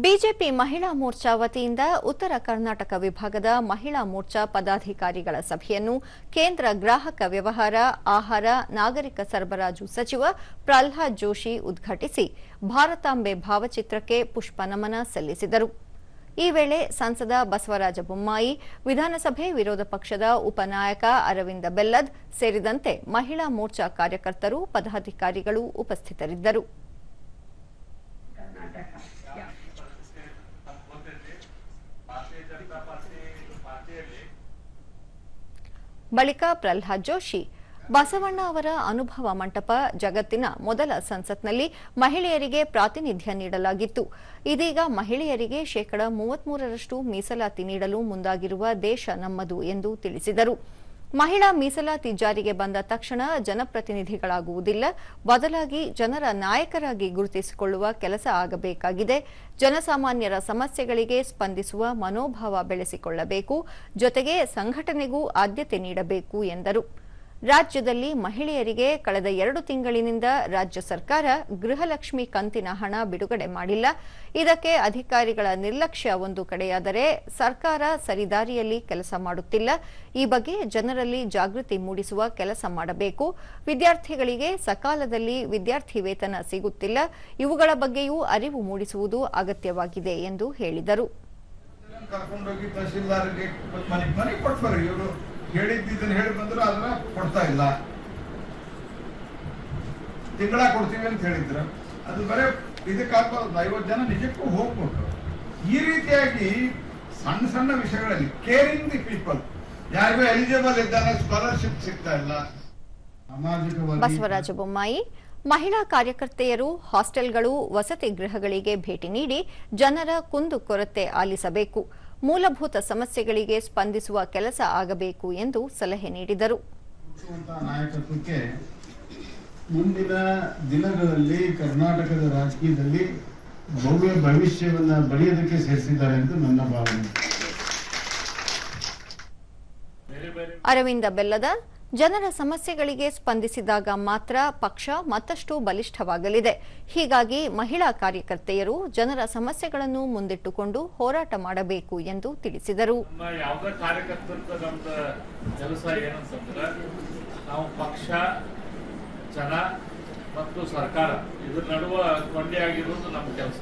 BJP ಮಹಿಳಾ ಮೋರ್ಚಾ ವತಿಯಿಂದ ಉತ್ತರ ಕರ್ನಾಟಕ ವಿಭಾಗದ ಮಹಿಳಾ ಮೋರ್ಚಾ ಪದಾಧಿಕಾರಿಗಳ ಸಭೆಯನ್ನು ಕೇಂದ್ರ ಗ್ರಾಹಕ ವ್ಯವಹಾರ, ಆಹಾರ, ನಾಗರಿಕ ಸರಬರಾಜು ಸಚಿವ ಪ್ರಹ್ಲಾದ್ ಜೋಶಿ ಉದ್ಘಾಟಿಸಿ ಭಾರತಾಂಬೆ ಭಾವಚಿತ್ರಕ್ಕೆ ಪುಷ್ಪ ನಮನ ಸಲ್ಲಿಸಿದರು. ಈ ವೇಳೆ ಸಂಸದ ಬಸವರಾಜ ಬೊಮ್ಮಾಯಿ, ವಿಧಾನಸಭೆ ವಿರೋಧ ಪಕ್ಷದ ಉಪನಾಯಕ ಅರವಿಂದ ಬೆಲ್ಲದ್ ಸೇರಿದಂತೆ ಮಹಿಳಾ ಮೋರ್ಚಾ ಕಾರ್ಯಕರ್ತರು, ಪದಾಧಿಕಾರಿಗಳು ಉಪಸ್ಥಿತರಿದ್ದರು. ಬಳಿಕ ಪ್ರಹ್ಲಾದ್ ಜೋಶಿ, ಬಸವಣ್ಣ ಅವರ ಅನುಭವ ಮಂಟಪ ಜಗತ್ತಿನ ಮೊದಲ ಸಂಸತ್ನಲ್ಲಿ ಮಹಿಳೆಯರಿಗೆ ಪ್ರಾತಿನಿಧ್ಯ ನೀಡಲಾಗಿತ್ತು. ಇದೀಗ ಮಹಿಳೆಯರಿಗೆ 33% ಮೀಸಲಾತಿ ನೀಡಲು ಮುಂದಾಗಿರುವ ದೇಶ ನಮ್ಮದು ಎಂದು ತಿಳಿಸಿದರು. ಮಹಿಳಾ ಮೀಸಲಾತಿ ಜಾರಿಗೆ ಬಂದ ತಕ್ಷಣ ಜನಪ್ರತಿನಿಧಿಗಳಾಗುವುದಿಲ್ಲ, ಬದಲಾಗಿ ಜನರ ನಾಯಕರಾಗಿ ಗುರುತಿಸಿಕೊಳ್ಳುವ ಕೆಲಸ ಆಗಬೇಕಾಗಿದೆ. ಜನಸಾಮಾನ್ಯರ ಸಮಸ್ಯೆಗಳಿಗೆ ಸ್ಪಂದಿಸುವ ಮನೋಭಾವ ಬೆಳೆಸಿಕೊಳ್ಳಬೇಕು, ಜೊತೆಗೆ ಸಂಘಟನೆಗೂ ಆದ್ಯತೆ ನೀಡಬೇಕು ಎಂದರು. ರಾಜ್ಯದಲ್ಲಿ ಮಹಿಳೆಯರಿಗೆ ಕಳೆದ 2 ತಿಂಗಳಿನಿಂದ ರಾಜ್ಯ ಸರ್ಕಾರ ಗೃಹಲಕ್ಷ್ಮಿ ಕಂತಿನ ಹಣ ಬಿಡುಗಡೆ ಮಾಡಿಲ್ಲ. ಇದಕ್ಕೆ ಅಧಿಕಾರಿಗಳ ನಿರ್ಲಕ್ಷ್ಯ ಒಂದು ಕಡೆಯಾದರೆ ಸರ್ಕಾರ ಸರಿದಾರಿಯಲ್ಲಿ ಕೆಲಸ ಮಾಡುತ್ತಿಲ್ಲ. ಈ ಬಗ್ಗೆ ಜನರಲ್ಲಿ ಜಾಗೃತಿ ಮೂಡಿಸುವ ಕೆಲಸ ಮಾಡಬೇಕು. ವಿದ್ಯಾರ್ಥಿಗಳಿಗೆ ಸಕಾಲದಲ್ಲಿ ವಿದ್ಯಾರ್ಥಿ ವೇತನ ಸಿಗುತ್ತಿಲ್ಲ. ಇವುಗಳ ಬಗ್ಗೆಯೂ ಅರಿವು ಮೂಡಿಸುವುದು ಅಗತ್ಯವಾಗಿದೆ ಎಂದು ಹೇಳಿದರು. ಹೇಳಿದ್ದನ್ನು ಹೇಳಿ ಬಂದ್ರು ಅದನ್ನ ಕೊಡ್ತಾ ಇಲ್ಲ, ತಿಂಗಳ ಕೊಡ್ತೀವಿ ಅಂತ ಹೇಳಿದ್ರು. ಅದು ಬರೇ ಇದಕ್ಕಾಗಬಾರ್ದು. 50 ಜನ ನಿಜಕ್ಕೂ ಹೋಗ್ಕೊಟ್ರು. ಈ ರೀತಿಯಾಗಿ ಸಣ್ಣ ಸಣ್ಣ ವಿಷಯಗಳಲ್ಲಿ ಕೇರಿಂಗ್ ದಿ ಪೀಪಲ್, ಯಾರಿಗೂ ಎಲಿಜಿಬಲ್ ಇದ್ದಾನೆ ಸ್ಕಾಲರ್ಶಿಪ್ ಸಿಗ್ತಾ ಇಲ್ಲ. ಬಸವರಾಜ ಬೊಮ್ಮಾಯಿ, ಮಹಿಳಾ ಕಾರ್ಯಕರ್ತೆಯರು ಹಾಸ್ಟೆಲ್ಗಳು, ವಸತಿ ಗೃಹಗಳಿಗೆ ಭೇಟಿ ನೀಡಿ ಜನರ ಕುಂದುಕೊರತೆ ಆಲಿಸಬೇಕು, ಮೂಲಭೂತ ಸಮಸ್ಯೆಗಳಿಗೆ ಸ್ಪಂದಿಸುವ ಕೆಲಸ ಆಗಬೇಕು ಎಂದು ಸಲಹೆ ನೀಡಿದರು. ನಾಯಕತ್ವಕ್ಕೆ ಮುಂದಿನ ದಿನಗಳಲ್ಲಿ ಕರ್ನಾಟಕದ ರಾಜಕೀಯದಲ್ಲಿ ಭವ್ಯ ಭವಿಷ್ಯವನ್ನು ಬರೆಯೋದಕ್ಕೆ ಸೇರಿಸಿದ್ದಾರೆ ಎಂದು ನನ್ನ ಭಾವನೆ. ಅರವಿಂದ ಬೆಲ್ಲದ, ಜನರ ಸಮಸ್ಯೆಗಳಿಗೆ ಸ್ಪಂದಿಸಿದಾಗ ಮಾತ್ರ ಪಕ್ಷ ಮತ್ತಷ್ಟು ಬಲಿಷ್ಠವಾಗಲಿದೆ. ಹೀಗಾಗಿ ಮಹಿಳಾ ಕಾರ್ಯಕರ್ತೆಯರು ಜನರ ಸಮಸ್ಯೆಗಳನ್ನು ಮುಂದಿಟ್ಟುಕೊಂಡು ಹೋರಾಟ ಮಾಡಬೇಕು ಎಂದು ತಿಳಿಸಿದರು. ಯಾವುದೇ ಕಾರ್ಯಕರ್ತರು ನಮ್ದು ಕೆಲಸ ಏನಂತಂದ್ರೆ ನಾವು ಪಕ್ಷ, ಜನ ಮತ್ತು ಸರ್ಕಾರ ಇದ್ರ ನಡುವ ಕೊಂಡಿಯಾಗಿರುವುದು ನಮ್ಮ ಕೆಲಸ.